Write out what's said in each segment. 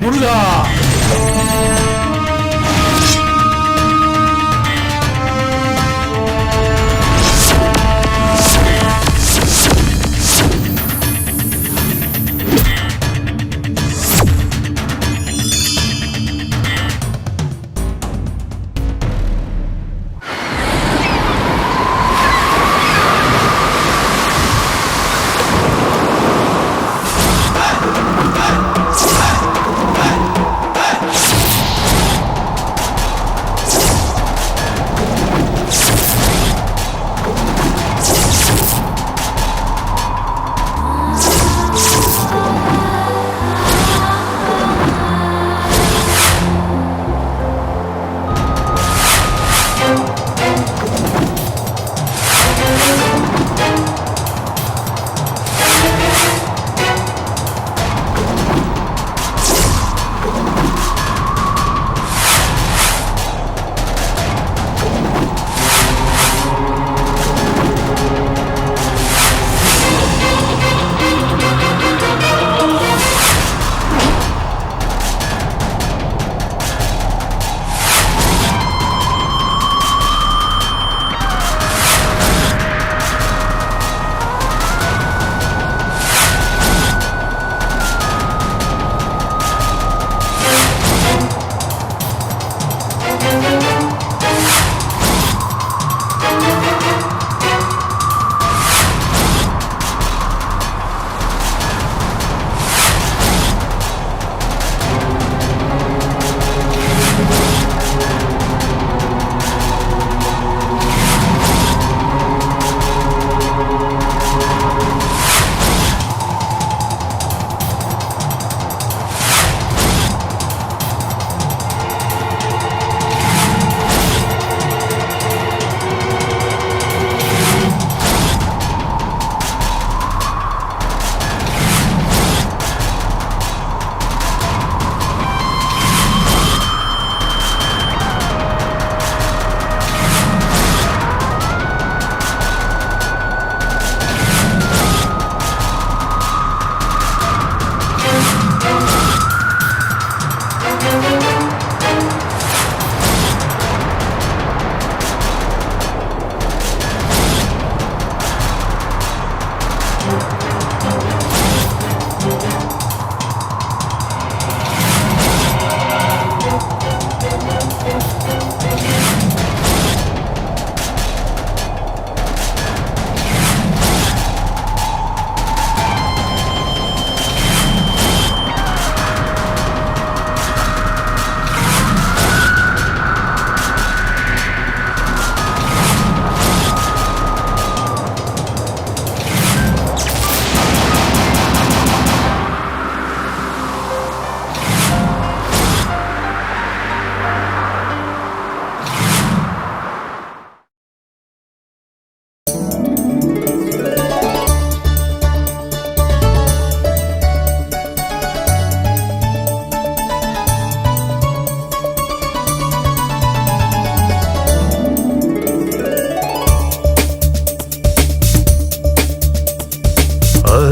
మురుగా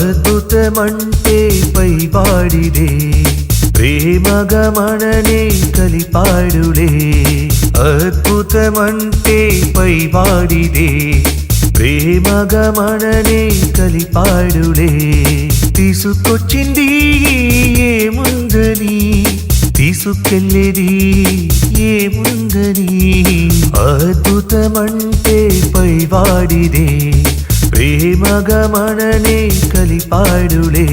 అద్భుతమంటే పైవాడిదే ప్రేమగమననే కలిపాడులే అద్భుతమంటే పైవాడిదే ప్రేమగమననే కలిపాడులే తీసుకొచ్చింది ఏముందని తీసుకెళ్ళేది ఏముందని అద్భుతమంటే పైవాడిదే ప్రేమగమననే కలిపాడులే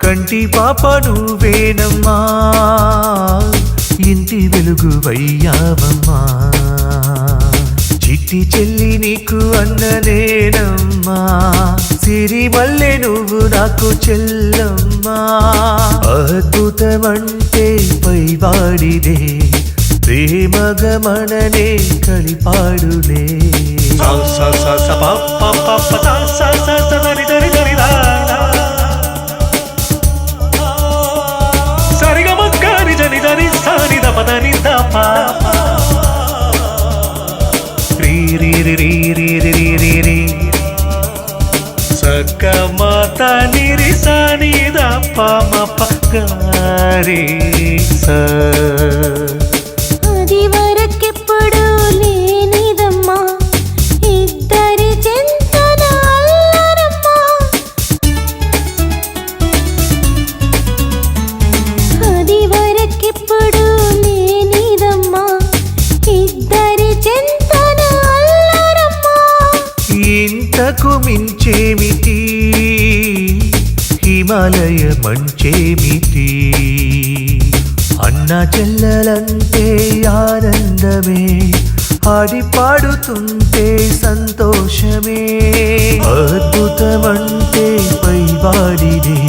కంటి పాప నువ్వేనమ్మా ఇంటి వెలుగువయ్యావమ్మా చిట్టి చెల్లి నీకు అన్ననేనమ్మా సిరిమల్లె నువ్వు నాకు చెల్లమ్మా అద్భుతమంటే పైవాడిదే ప్రేమగమననే కలిపాడులే సరిగమక్కని జని జని సాని దమదని దప రీ రీ రీ రీ రీ రీ రీ సక్క మాత నిరి సాని దప మప గారి స అది వరకెప్పుడు లేనిదమ్మా ఇద్దరి చింతన అల్లరమ్మా అది వరకెప్పుడు లేనిదమ్మా ఇద్దరి చింతన అల్లరమ్మా ఇంతకు మించేమిటి హిమాలయ మంచేమిటి అన్న చెల్లెలంటే ఆనందమే ఆడి పాడుతుంటే సంతోషమే అద్భుతమంటే పైవాడినే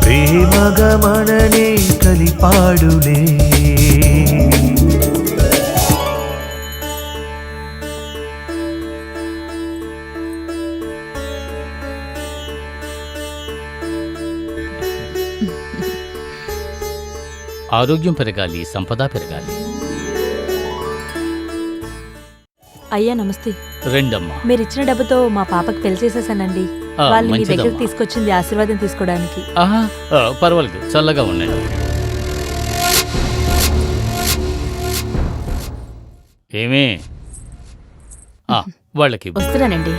ప్రేమగమననే కలిపాడులే ఆరోగ్యం పెరగాలి, సంపద పెరగాలి. అయ్యా నమస్తే. రెండమ్మా. మీరిచ్చిన డబ్బుతో మా పాపకి పెళ్లి చేసేసానండి. వాళ్ళు మీ దగ్గర తీసుకొచ్చింది ఆశీర్వాదం తీసుకోవడానికి. పర్వాలేదు, చల్లగా ఉండండి. ఏమే వాళ్ళకి వస్తున్నానండి.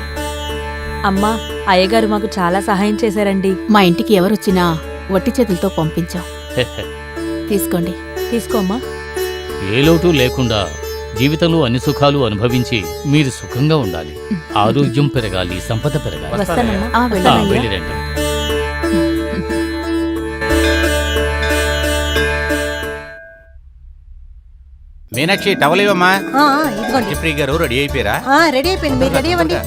అమ్మా, అయ్యగారు మాకు చాలా సహాయం చేశారండి. మా ఇంటికి ఎవరొచ్చినా వట్టి చేతులతో పంపించాం. తీసుకోండి. తీసుకోమ్మా. ఏ లోటు లేకుండా జీవితంలో అన్ని సుఖాలు అనుభవించి మీరు సుఖంగా ఉండాలి. ఆరోగ్యం పెరగాలి, సంపద పెరగాలి. వస్తానమ్మా. వెళ్ళిరండి. మీనాక్షి టవల్ ఇవ్వమ్మా. ఇదిగోండి. జెఫ్రీ గారు రెడీ అయిపోయారా? రెడీ అయిపోయింది, మీరు రెడీ అవ్వండి.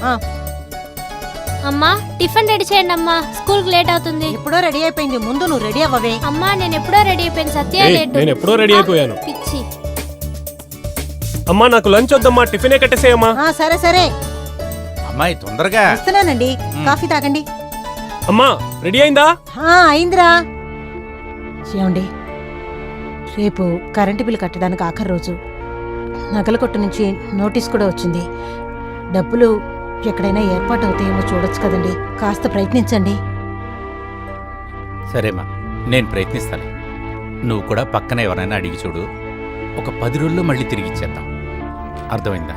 అమ్మా టిఫిన్ రెడీ చేయండి అమ్మా, స్కూల్ కి లేట్ అవుతుంది. ఎప్పుడో రెడీ అయిపోయింది, ముందు నువ్వు రెడీ అవ్వవే. అమ్మా నేను ఎప్పుడో రెడీ అయిపోయింది, సత్య లేట్. నేను ఎప్పుడో రెడీ అయిపోయాను. పిచ్చి. అమ్మా నాకు లంచ్ వద్దమ్మా, టిఫినే కట్టేసేయమ్మా. సరే సరే అమ్మాయి తొందరగా వస్తున్నానండి, కాఫీ తాగండి. అమ్మా రెడీ అయిందా? అయిందిరా. ఏమండి, రేపు కరెంటు బిల్లు కట్టడానికి ఆఖరి రోజు. నగల కొట్టు నుంచి నోటీస్ కూడా వచ్చింది. డబ్బులు ఎక్కడైనా ఏర్పాటు అవుతాయేమో చూడొచ్చు కదండి, కాస్త ప్రయత్నించండి. సరేమ్మా, నేను ప్రయత్నిస్తాను. నువ్వు కూడా పక్కన ఎవరైనా అడిగి చూడు. ఒక 10 రోజుల్లో మళ్ళీ తిరిగి ఇచ్చేద్దాం. అర్థమైందా?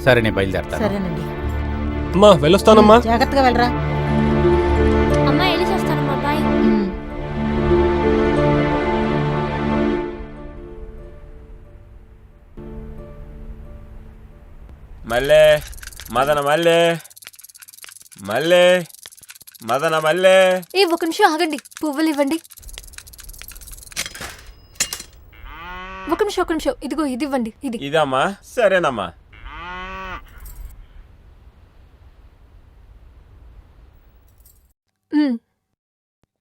సరే, నేను బయలుదేరతాను. సరేనండి. అమ్మా వెళ్ళొస్తానమ్మా. జాగ్రత్తగా వెళ్ళరా. అమ్మా వెళ్ళి చేస్తానమ్మా, బాయ్. మల్లె మదన మల్లె మల్లె మదన మల్లె. ఒక నిమిషం ఆగండి, పువ్వులు ఇవ్వండి. ఒక నిమిషం, ఇదిగో ఇది ఇవ్వండి. ఇదమ్మా. సరేనమ్మా.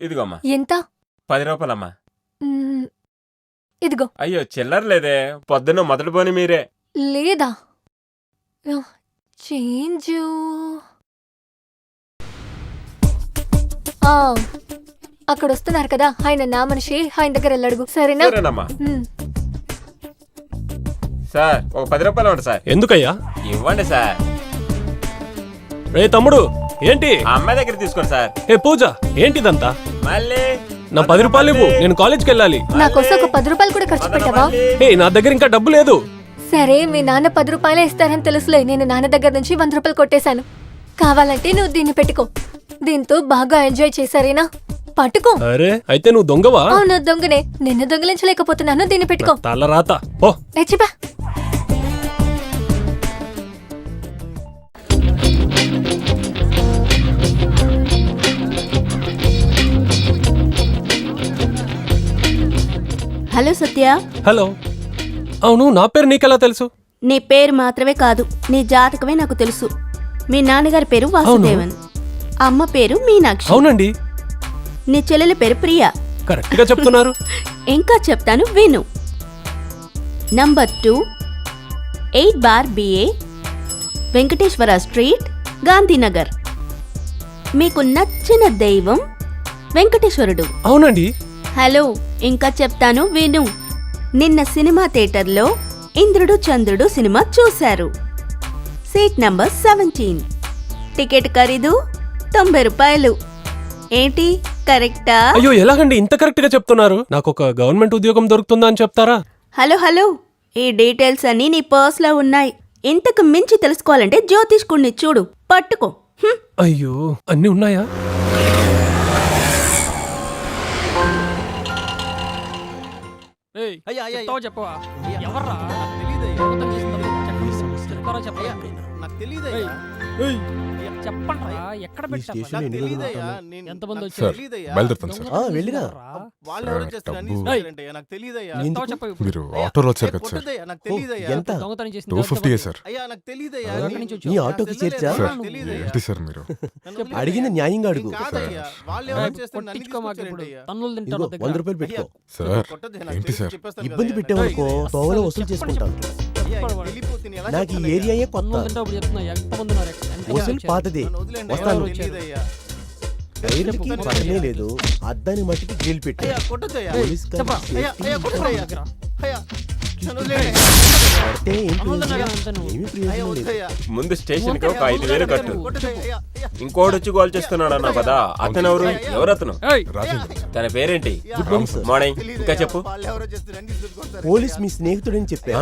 ఇదిగోమ్మా. ఎంత? 10 రూపాయలమ్మా. ఇదిగో. అయ్యో చిల్లర లేదే, పొద్దున్న మొదటి పోని మీరే. లేదా చేంజ్. అక్కడ వస్తున్నారు కదా, ఆయన నా మనిషి, ఆయన దగ్గర వెళ్ళడుగు. సరేనా? సరేనమ్మా. సార్ ఒక 10 రూపాయలు ఇవ్వండి సార్. ఎందుకయ్యా? ఇవ్వండి సార్. రే తమ్ముడు, ఏంటి? అమ్మాయి దగ్గర తీసుకోండి సార్. ఏ పూజ, ఏంటిదంతా? మళ్ళీ నా 10 రూపాయలు ఇవ్వు, నేను కాలేజ్కి వెళ్ళాలి. నా కోసం ఒక 10 రూపాయలు కూడా ఖర్చు పెట్టవా? ఏ నా దగ్గర ఇంకా డబ్బు లేదు. సరే, మీ నాన్న 10 రూపాయలే ఇస్తారని తెలుసులే. నేను నాన్న దగ్గర నుంచి 100 రూపాయలు కొట్టేశాను. కావాలంటే నువ్వు దీన్ని పెట్టుకో. దీంతో బాగా ఎంజాయ్ చేశారేనా? పట్టుకో. అరే అయితే నువ్వు దొంగవా? అవును దొంగనే. నిన్ను దొంగలించలేకపోతున్నాను. దీన్ని పెట్టుకో. తల రాత. ఓ ఎచ్చిపా. హలో సత్య. హలో. అవును, నా పేరు నీకెలా తెలుసు? నీ పేరు మాత్రమే కాదు, నీ జాతకమే నాకు తెలుసు. మీ నాన్నగారి పేరు వాసుదేవన్, అమ్మ పేరు మీనాక్షి, అవునండి, నీ చెల్లెల పేరు ప్రియా. కరెక్ట్ గా చెప్తున్నారు. ఇంకా చెప్తాను విను. Number 2, 8/BA, Venkateswara street, Gandhinagar. మీకు నచ్చిన దైవం వెంకటేశ్వరుడు. అవునండి. హలో, ఇంకా చెప్తాను విను. నిన్న సినిమా థియేటర్లో ఇంద్రుడు చంద్రుడు సినిమా చూశారు. Seat number 17. టికెట్ ఖరీదు 90 రూపాయలు. ఏంటి కరెక్టా? అయ్యో ఎలాగండి ఇంత కరెక్ట్ గా చెప్తున్నారు? నాకు ఒక గవర్నమెంట్ ఉద్యోగం దొరుకుతుందా అని చెప్తారా? హలో, ఈ డీటెయిల్స్ అన్నీ నీ పర్స్లో ఉన్నాయి. ఇంతకు మించి తెలుసుకోవాలంటే జ్యోతిష్కుణ్ణి చూడు, పట్టుకో. అయ్యో అన్ని ఉన్నాయా? చెప్పవా ఎవర్రా చెప్పండి ఎక్కడ ఎంతమంది వచ్చారు? వెళ్ళిరా మీరు ఆటోలో వచ్చారు కదా సార్? ఎంత? దొంగతనం చేసిన 250 సార్. నీ ఆటోకి చేర్చా? ఏంటి సార్ మీరు అడిగింది న్యాయంగా అడుగు. ఇదిగో, 100 రూపాయలు పెట్టుకో సార్. ఏంటి సార్ ఇబ్బంది పెట్టామనుకో తోవలో వసూలు చేసుకుంటాను. నాకు ఈ ఏరియాయే కొత్త, వసూలు పాతదే. వస్తాను. టైర్కి పట్టనే లేదు, అద్దాని మట్టికి గ్రిల్ పెట్టా. పోలీస్ పడితే ఏం ప్రయోజనం? ఏమీ ప్రయోజనం లేదు. ముందు స్టేషన్ కి ఒక 5,000 కట్టు. ఇంకోటి వచ్చి గోల్ చేస్తున్నాడు అన్నా కదా, అతను ఎవరతను? తన పేరేంటి? Good morning sir. మార్నింగ్. ఇంకా చెప్పు. పోలీస్ మీ స్నేహితుడని చెప్పా,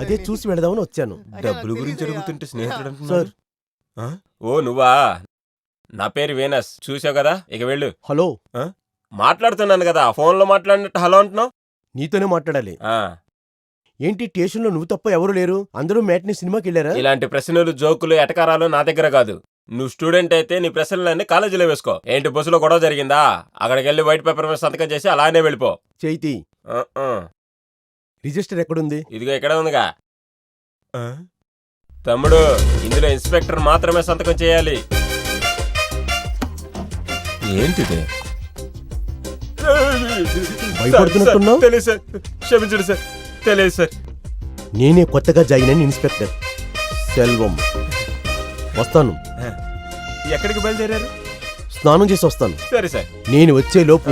అదే చూసి వెళదామని వచ్చాను. డబ్బుల గురించి అడుగుతుంటే స్నేహితుడు సార్. ఓ నువ్వా? నా పేరు వీనస్, చూసావు కదా, ఇక వెళ్ళు. హలో, మాట్లాడుతున్నాను కదా, ఫోన్ లో మాట్లాడినట్టు హలో అంటున్నావు. నీతోనే మాట్లాడాలి. ఏంటి స్టేషన్లో నువ్వు తప్ప ఎవరు లేరు? అందరూ మ్యాట్ని సినిమాకి వెళ్ళారా? ఇలాంటి ప్రశ్నలు, జోకులు, ఎటకారాలు నా దగ్గర కాదు. నువ్వు స్టూడెంట్ అయితే నీ ప్రశ్నలన్నీ కాలేజీలో వేసుకో. ఏంటి బస్సులో గొడవ జరిగిందా? అక్కడికి వెళ్ళి వైట్ పేపర్ మీద సంతకం చేసి అలానే వెళ్ళిపో. చైతి, రిజిస్టర్ ఎక్కడుంది? ఇదిగో ఇక్కడ ఉందిగా. తమ్ముడు, ఇందులో ఇన్స్పెక్టర్ మాత్రమే సంతకం చేయాలి. ఏంటిది? భయపడుతున్నట్టున్నావు? తెలియదు సార్, క్షమించండి సార్, తెలియదు సార్. నేనే కొత్తగా జాయిన్ అయిన ఇన్స్పెక్టర్ సెల్వం. వస్తాను. ఎక్కడికి బయలుదేరారు? స్నానం చేసి వస్తాను. సరే సార్. నేను వచ్చే లోపు